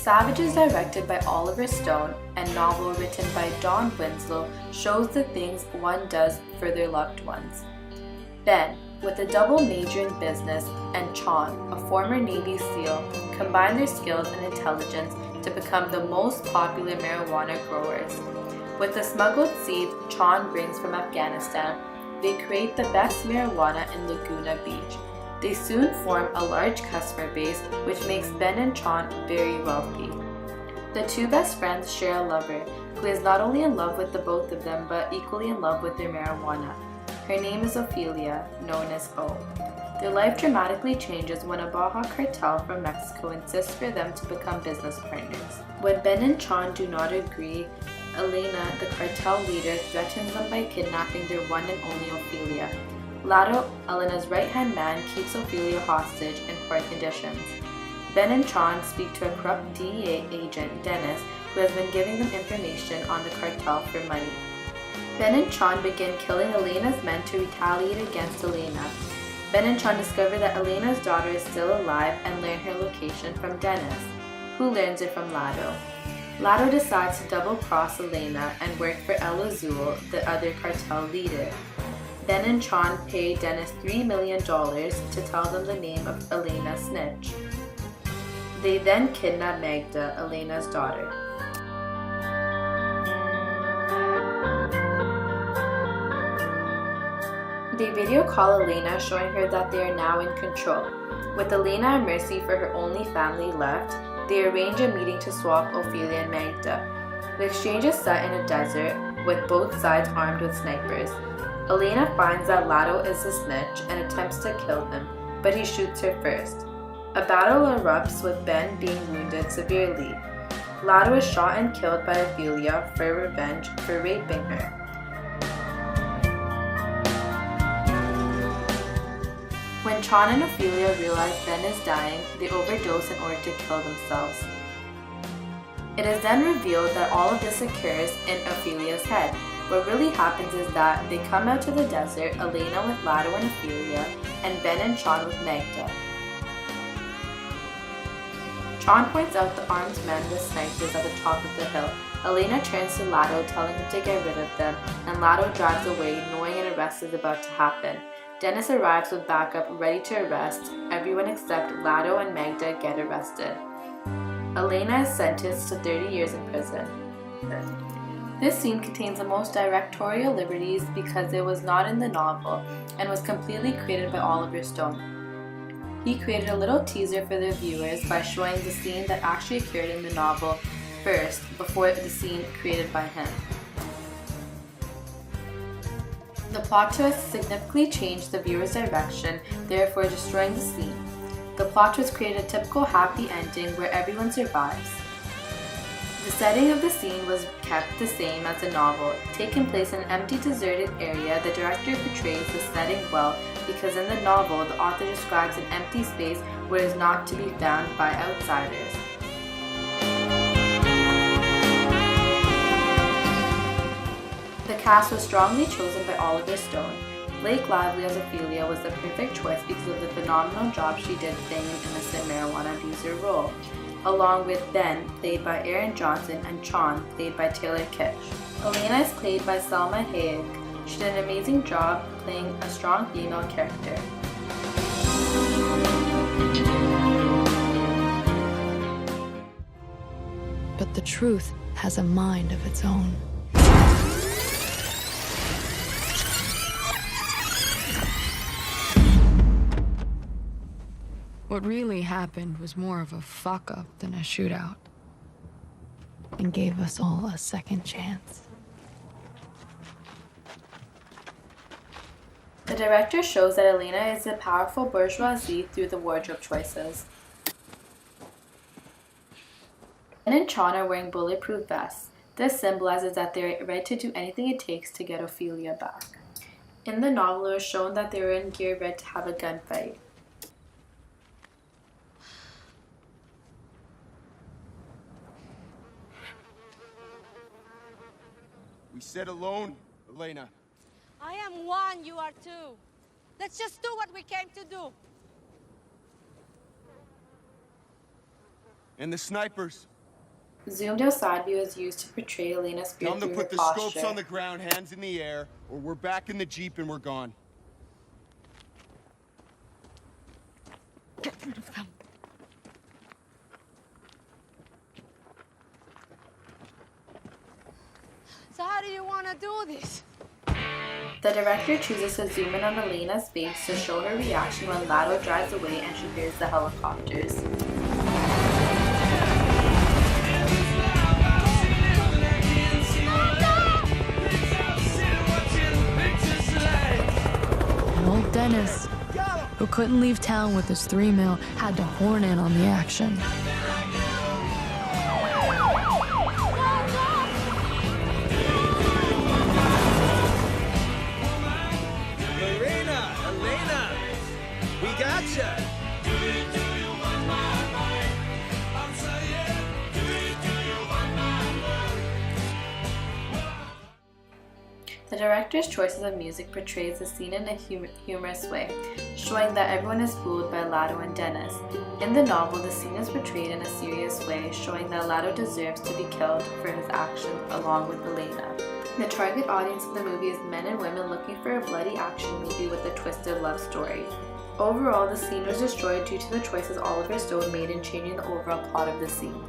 Savage is directed by Oliver Stone and novel written by Don Winslow shows the things one does for their loved ones. Ben, with a double major in business, and Chon, a former Navy SEAL, combine their skills and intelligence to become the most popular marijuana growers. With the smuggled seeds Chon brings from Afghanistan, they create the best marijuana in Laguna Beach. They soon form a large customer base, which makes Ben and Chon very wealthy. The two best friends share a lover, who is not only in love with the both of them, but equally in love with their marijuana. Her name is Ophelia, known as O. Their life dramatically changes when a Baja cartel from Mexico insists for them to become business partners. When Ben and Chon do not agree, Elena, the cartel leader, threatens them by kidnapping their one and only Ophelia. Lado, Elena's right-hand man, keeps Ophelia hostage in poor conditions. Ben and Chon speak to a corrupt DEA agent, Dennis, who has been giving them information on the cartel for money. Ben and Chon begin killing Elena's men to retaliate against Elena. Ben and Chon discover that Elena's daughter is still alive and learn her location from Dennis, who learns it from Lado. Lado decides to double-cross Elena and work for El Azul, the other cartel leader. Ben and Chon pay Dennis $3 million to tell them the name of Elena's snitch. They then kidnap Magda, Elena's daughter. They video call Elena, showing her that they are now in control. With Elena and Mercy for her only family left, they arrange a meeting to swap Ophelia and Magda. The exchange is set in a desert, with both sides armed with snipers. Elena finds that Lado is the snitch and attempts to kill him, but he shoots her first. A battle erupts with Ben being wounded severely. Lado is shot and killed by Ophelia for revenge for raping her. When Chon and Ophelia realize Ben is dying, they overdose in order to kill themselves. It is then revealed that all of this occurs in Ophelia's head. What really happens is that they come out to the desert, Elena with Lado and Ophelia, and Ben and Chon with Magda. Chon points out the armed men with snipers at the top of the hill. Elena turns to Lado, telling him to get rid of them, and Lado drives away, knowing an arrest is about to happen. Dennis arrives with backup, ready to arrest. Everyone except Lado and Magda get arrested. Elena is sentenced to 30 years in prison. This scene contains the most directorial liberties because it was not in the novel and was completely created by Oliver Stone. He created a little teaser for the viewers by showing the scene that actually occurred in the novel first, before the scene created by him. The plot twist significantly changed the viewer's direction, therefore destroying the scene. The plot twist created a typical happy ending where everyone survives. The setting of the scene was kept the same as the novel. Taking place in an empty, deserted area, the director portrays the setting well because in the novel, the author describes an empty space where it is not to be found by outsiders. The cast was strongly chosen by Oliver Stone. Blake Lively as Ophelia was the perfect choice because of the phenomenal job she did playing an innocent marijuana abuser role, along with Ben, played by Aaron Johnson, and Chon, played by Taylor Kitsch. Elena is played by Salma Hayek. She did an amazing job playing a strong female character. But the truth has a mind of its own. What really happened was more of a fuck-up than a shootout, and gave us all a second chance. The director shows that Elena is a powerful bourgeoisie through the wardrobe choices. Ben and Chon are wearing bulletproof vests. This symbolizes that they are ready to do anything it takes to get Ophelia back. In the novel, it was shown that they were in gear ready to have a gunfight. We said alone, Elena. I am one, you are two. Let's just do what we came to do. And the snipers, Zoomed out side view is used to portray Elena's fear Tell them through to her put the posture. scopes on the ground, hands in the air, or we're back in the Jeep and we're gone. Get rid of them. So how do you want to do this? The director chooses to zoom in on Elena's face to show her reaction when Lado drives away and she hears the helicopters. And old Dennis, who couldn't leave town with his 3 mil, had to horn in on the action. Elena, we gotcha. The director's choices of music portrays the scene in a humorous way, showing that everyone is fooled by Lado and Dennis. In the novel, the scene is portrayed in a serious way, showing that Lado deserves to be killed for his actions along with Elena. The target audience of the movie is men and women looking for a bloody action movie with a twisted love story. Overall, the scene was destroyed due to the choices Oliver Stone made in changing the overall plot of the scene.